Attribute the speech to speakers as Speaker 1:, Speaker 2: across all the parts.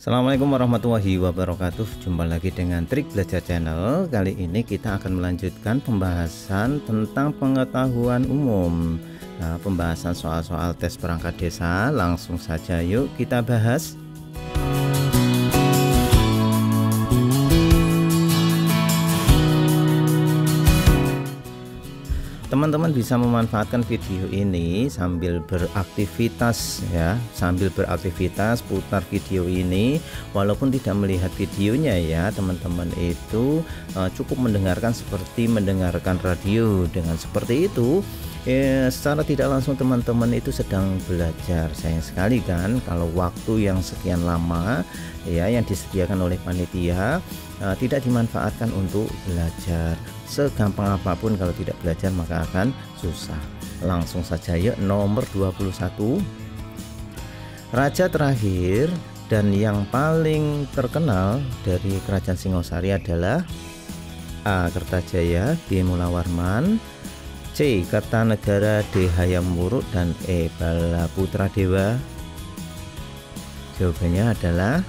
Speaker 1: Assalamualaikum warahmatullahi wabarakatuh. Jumpa lagi dengan Trik Belajar Channel. Kali ini kita akan melanjutkan pembahasan tentang pengetahuan umum. Nah, pembahasan soal-soal tes perangkat desa. Langsung saja yuk kita bahas. Teman-teman bisa memanfaatkan video ini sambil beraktivitas ya, putar video ini walaupun tidak melihat videonya ya. Teman-teman itu cukup mendengarkan seperti mendengarkan radio. Dengan seperti itu secara tidak langsung teman-teman itu sedang belajar. Sayang sekali kan kalau waktu yang sekian lama ya yang disediakan oleh panitia tidak dimanfaatkan untuk belajar. Segampang apapun kalau tidak belajar maka akan susah. Langsung saja yuk, nomor 21. Raja terakhir dan yang paling terkenal dari kerajaan Singosari adalah A. Kertajaya, B. Mulawarman, C. Kertanegara, D. Hayam Wuruk, dan E. Balaputradewa. Jawabannya adalah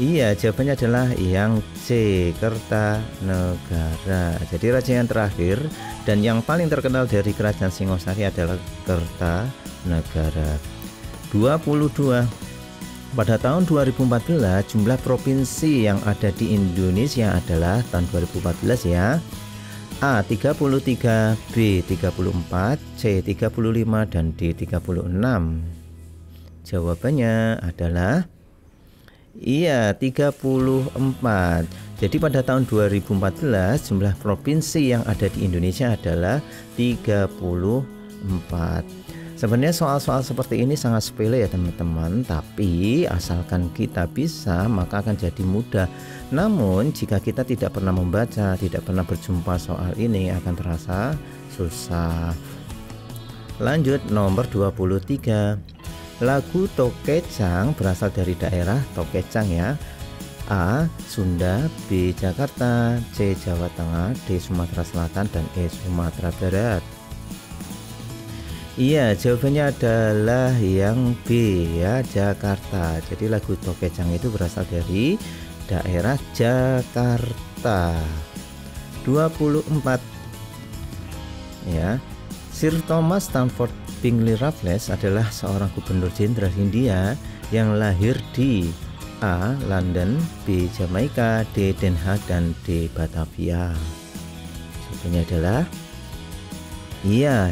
Speaker 1: jawabannya adalah yang C. Kertanegara. Jadi raja yang terakhir dan yang paling terkenal dari kerajaan Singosari adalah Kertanegara. 22. Pada tahun 2014 jumlah provinsi yang ada di Indonesia adalah tahun 2014 ya. A. 33, B. 34, C. 35, dan D. 36. Jawabannya adalah 34. Jadi pada tahun 2014 jumlah provinsi yang ada di Indonesia adalah 34. Sebenarnya soal-soal seperti ini sangat sepele ya teman-teman, tapi asalkan kita bisa maka akan jadi mudah. Namun jika kita tidak pernah membaca, tidak pernah berjumpa soal ini akan terasa susah. Lanjut, nomor 23. Lagu Tokecang berasal dari daerah Tokecang ya. A. Sunda, B. Jakarta, C. Jawa Tengah, D. Sumatera Selatan, dan E. Sumatera Barat. Jawabannya adalah yang B ya, Jakarta. Jadi lagu Tokecang itu berasal dari daerah Jakarta. 24 ya. Sir Thomas Stamford Bingley Raffles adalah seorang gubernur jenderal Hindia yang lahir di A. London, B. Jamaika, D. Den Haag, dan D. Batavia. Jawabannya adalah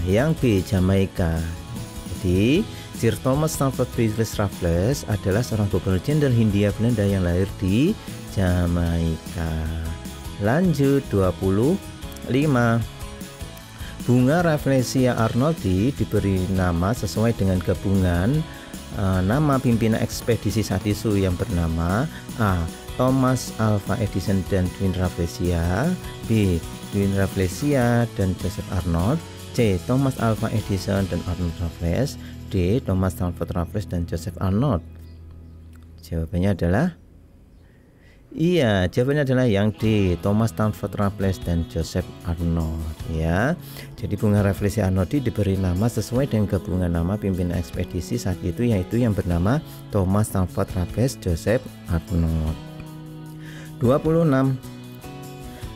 Speaker 1: yang B. Jamaika. Jadi Sir Thomas Stamford Bingley Raffles adalah seorang gubernur jenderal Hindia Belanda yang lahir di Jamaika. Lanjut, 25. Bunga Rafflesia arnoldi diberi nama sesuai dengan gabungan nama pimpinan ekspedisi saat itu yang bernama A. Thomas Alva Edison dan Edwin Rafflesia, B. Edwin Rafflesia dan Joseph Arnold, C. Thomas Alva Edison dan Arnold Raffles, D. Thomas Stamford Raffles dan Joseph Arnold. Jawabannya adalah jawabannya adalah yang D. Thomas Stamford Raffles dan Joseph Arnold ya. Jadi bunga Rafflesia arnoldi diberi nama sesuai dengan gabungan nama pimpinan ekspedisi saat itu yaitu yang bernama Thomas Stamford Raffles, Joseph Arnold. 26.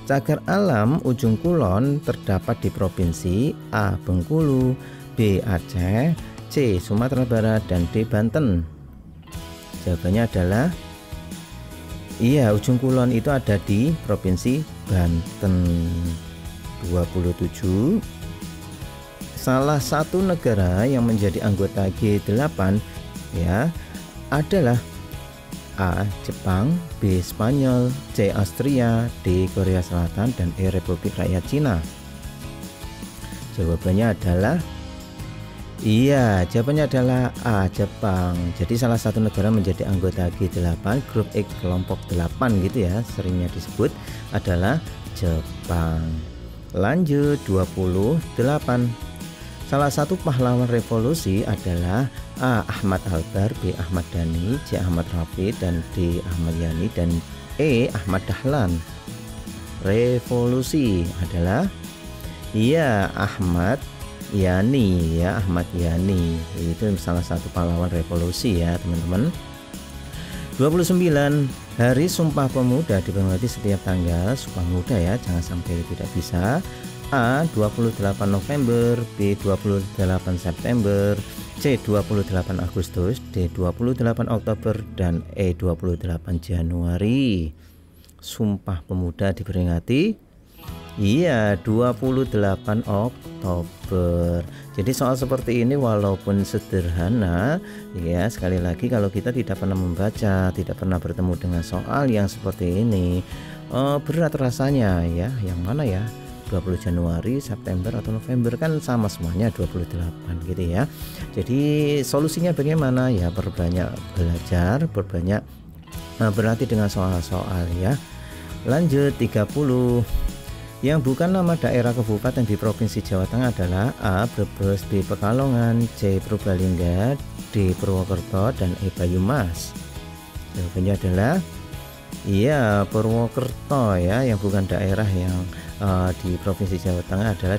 Speaker 1: Cagar alam ujung kulon terdapat di provinsi A. Bengkulu, B. Aceh, C. Sumatera Barat, dan D. Banten. Jawabannya adalah ujung kulon itu ada di provinsi Banten. 27. Salah satu negara yang menjadi anggota G8 ya adalah A. Jepang, B. Spanyol, C. Austria, D. Korea Selatan, dan E. Republik Rakyat Cina. Jawabannya adalah jawabannya adalah A. Jepang. Jadi salah satu negara menjadi anggota G8, grup X kelompok 8 gitu ya, seringnya disebut adalah Jepang. Lanjut, 28. Salah satu pahlawan revolusi adalah A. Ahmad Albar, B. Ahmad Dhani, C. Ahmad Rafi, dan D. Ahmad Yani, dan E. Ahmad Dahlan. Revolusi adalah Ahmad Yani ya, Ahmad Yani itu salah satu pahlawan revolusi ya teman-teman. 29. Hari Sumpah Pemuda diperingati setiap tanggal Sumpah Pemuda ya, jangan sampai tidak bisa. A. 28 November, B. 28 September, C. 28 Agustus, D. 28 Oktober, dan E. 28 Januari. Sumpah Pemuda diperingati, iya, 28 Oktober. Jadi soal seperti ini walaupun sederhana ya, sekali lagi kalau kita tidak pernah membaca, tidak pernah bertemu dengan soal yang seperti ini, berat rasanya ya. Yang mana ya, 20 Januari, September atau November, kan sama semuanya 28 gitu ya. Jadi solusinya bagaimana ya, berbanyak belajar, berbanyak berlatih dengan soal-soal ya. Lanjut 30. Yang bukan nama daerah kabupaten di Provinsi Jawa Tengah adalah A. Brebes, B. Pekalongan, C. Purbalingga, D. Purwokerto, dan E. Banyumas. Jawabannya adalah iya, Purwokerto ya. Yang bukan daerah yang di Provinsi Jawa Tengah adalah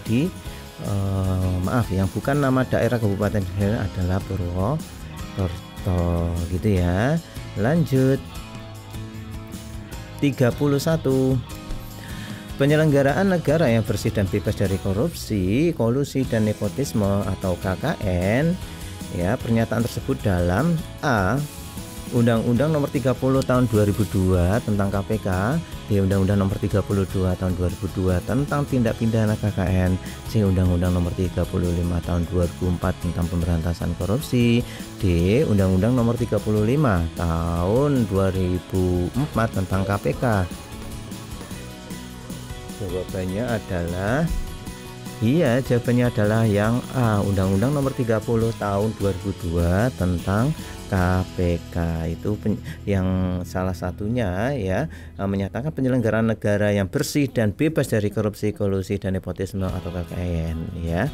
Speaker 1: yang bukan nama daerah kabupaten adalah Purwokerto gitu ya. Lanjut 31. Penyelenggaraan negara yang bersih dan bebas dari korupsi, kolusi, dan nepotisme atau KKN ya. Pernyataan tersebut dalam A. Undang-Undang Nomor 30 Tahun 2002 tentang KPK, B. Undang-Undang Nomor 32 Tahun 2002 tentang tindak pidana KKN, C. Undang-Undang Nomor 35 Tahun 2004 tentang pemberantasan korupsi, D. Undang-Undang Nomor 35 Tahun 2004 tentang KPK. Jawabannya adalah iya, jawabannya adalah yang A. Undang-Undang Nomor 30 Tahun 2002 tentang KPK. Itu yang salah satunya ya, menyatakan penyelenggaraan negara yang bersih dan bebas dari korupsi, kolusi, dan nepotisme atau KKN ya.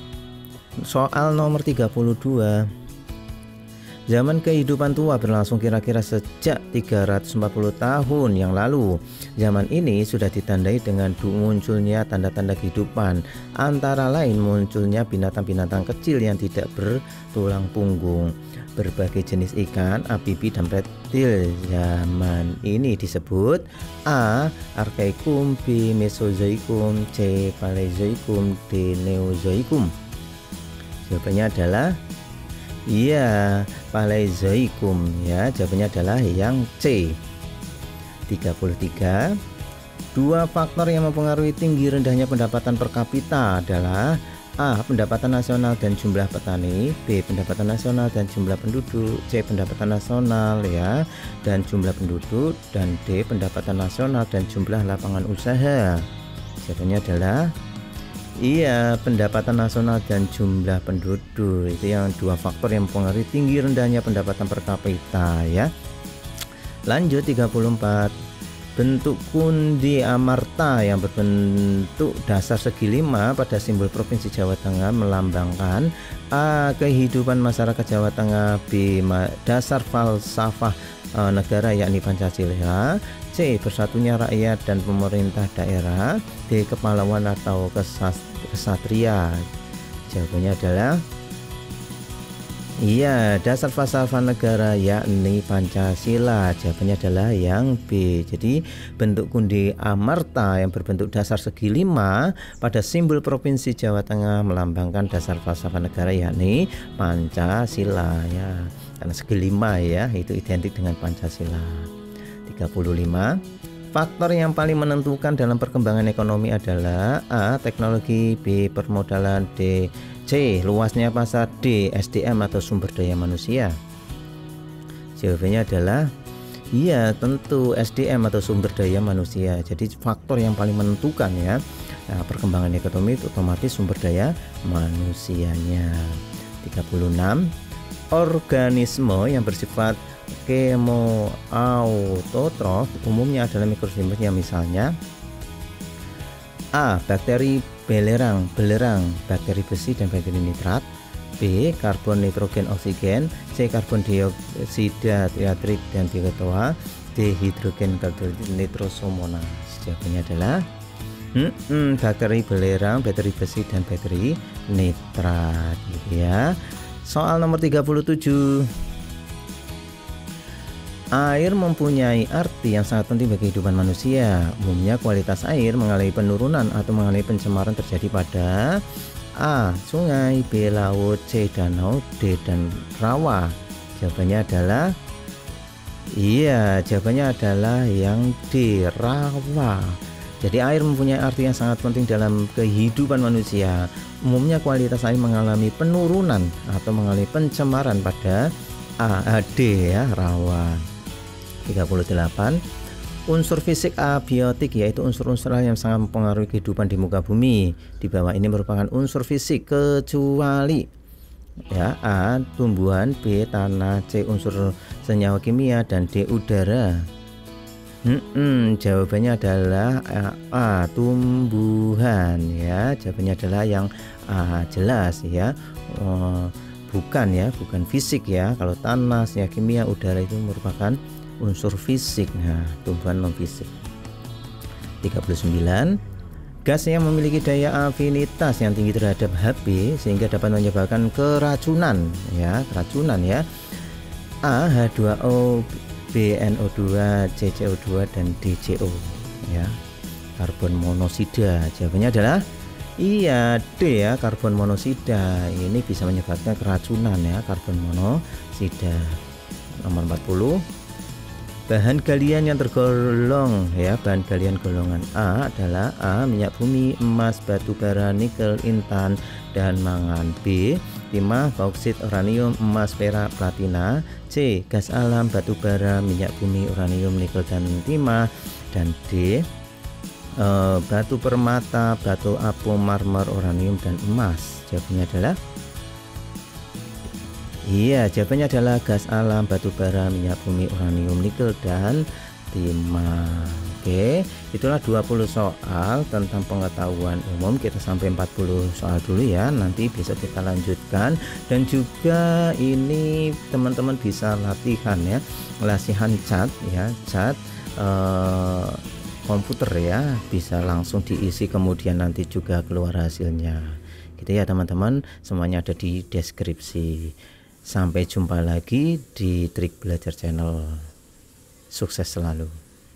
Speaker 1: Soal nomor 32. Zaman kehidupan tua berlangsung kira-kira sejak 340 tahun yang lalu. Zaman ini sudah ditandai dengan munculnya tanda-tanda kehidupan, antara lain munculnya binatang-binatang kecil yang tidak bertulang punggung, berbagai jenis ikan, amfibi, dan reptil. Zaman ini disebut A. Archaikum, B. Mesozoikum, C. Paleozoikum, D. Neozoikum. Jawabannya adalah iya, Paleozoikum ya. Jawabannya adalah yang C. 33. Dua faktor yang mempengaruhi tinggi rendahnya pendapatan per kapita adalah A. Pendapatan nasional dan jumlah petani, B. Pendapatan nasional dan jumlah penduduk, C. Pendapatan nasional ya dan jumlah penduduk, dan D. Pendapatan nasional dan jumlah lapangan usaha. Jawabannya adalah iya, pendapatan nasional dan jumlah penduduk. Itu yang dua faktor yang mempengaruhi tinggi rendahnya pendapatan per kapita ya. Lanjut 34. Bentuk kundi amarta yang berbentuk dasar segi 5 pada simbol Provinsi Jawa Tengah melambangkan A. Kehidupan masyarakat Jawa Tengah, B. Dasar falsafah negara yakni Pancasila, C. Bersatunya rakyat dan pemerintah daerah, D. Kepahlawan atau kesatria. Jawabannya adalah iya, dasar falsafah negara yakni Pancasila. Jawabannya adalah yang B. Jadi bentuk kundi amarta yang berbentuk dasar segi 5 pada simbol Provinsi Jawa Tengah melambangkan dasar falsafah negara yakni Pancasila ya. Karena segi 5 ya, itu identik dengan Pancasila. 35. Faktor yang paling menentukan dalam perkembangan ekonomi adalah A. Teknologi, B. Permodalan, C. Luasnya pasar, D. SDM atau sumber daya manusia. Jawabannya adalah iya, tentu SDM atau sumber daya manusia. Jadi faktor yang paling menentukan ya, perkembangan ekonomi itu otomatis sumber daya manusianya. 36. Organisme yang bersifat kemoautotrof umumnya adalah mikroorganisme yang misalnya A. Bakteri belerang, bakteri besi dan bakteri nitrat, B. Karbon, nitrogen, oksigen, C. Karbon dioksida, nitrit dan diketahui, D. Hidrogen, karbon, nitrosomonas. Jawabannya adalah bakteri belerang, bakteri besi dan bakteri nitrat gitu ya. Soal nomor 37. Air mempunyai arti yang sangat penting bagi kehidupan manusia. Umumnya kualitas air mengalami penurunan atau mengalami pencemaran terjadi pada A. Sungai, B. Laut, C. Danau, D. dan rawa. Jawabannya adalah yang D. Rawa. Jadi air mempunyai arti yang sangat penting dalam kehidupan manusia. Umumnya kualitas air mengalami penurunan atau mengalami pencemaran pada D ya, rawa. 38. Unsur fisik abiotik yaitu unsur-unsur yang sangat mempengaruhi kehidupan di muka bumi. Di bawah ini merupakan unsur fisik kecuali ya A. tumbuhan, B. tanah, C. unsur senyawa kimia, dan D. udara. Jawabannya adalah A. tumbuhan ya. Jawabannya adalah yang A, jelas ya. Bukan fisik ya. Kalau tanah, senyawa kimia, udara itu merupakan unsur fisik. Nah, tumbuhan non fisik. 39. Gas yang memiliki daya afinitas yang tinggi terhadap Hb sehingga dapat menyebabkan keracunan ya, A. H2O, B. NO2, C. CO2, dan D. CO ya. Karbon monoksida. Jawabannya adalah D ya, karbon monoksida. Ini bisa menyebabkan keracunan ya, karbon monoksida. Nomor 40. Bahan galian yang tergolong ya, bahan galian golongan A adalah A. minyak bumi, emas, batu bara, nikel, intan, dan mangan. B. timah, bauksit, uranium, emas, perak, platina. C. gas alam, batu bara, minyak bumi, uranium, nikel, dan timah. Dan D. batu permata, batu apung, marmer, uranium, dan emas. Jawabannya adalah gas alam, batu bara, minyak bumi, uranium, nikel, dan timah. Oke, itulah 20 soal tentang pengetahuan umum. Kita sampai 40 soal dulu ya, nanti bisa kita lanjutkan. Dan juga ini teman-teman bisa latihan cat komputer ya, bisa langsung diisi kemudian nanti juga keluar hasilnya gitu ya teman-teman. Semuanya ada di deskripsi. Sampai jumpa lagi di Trik Belajar Channel. Sukses selalu.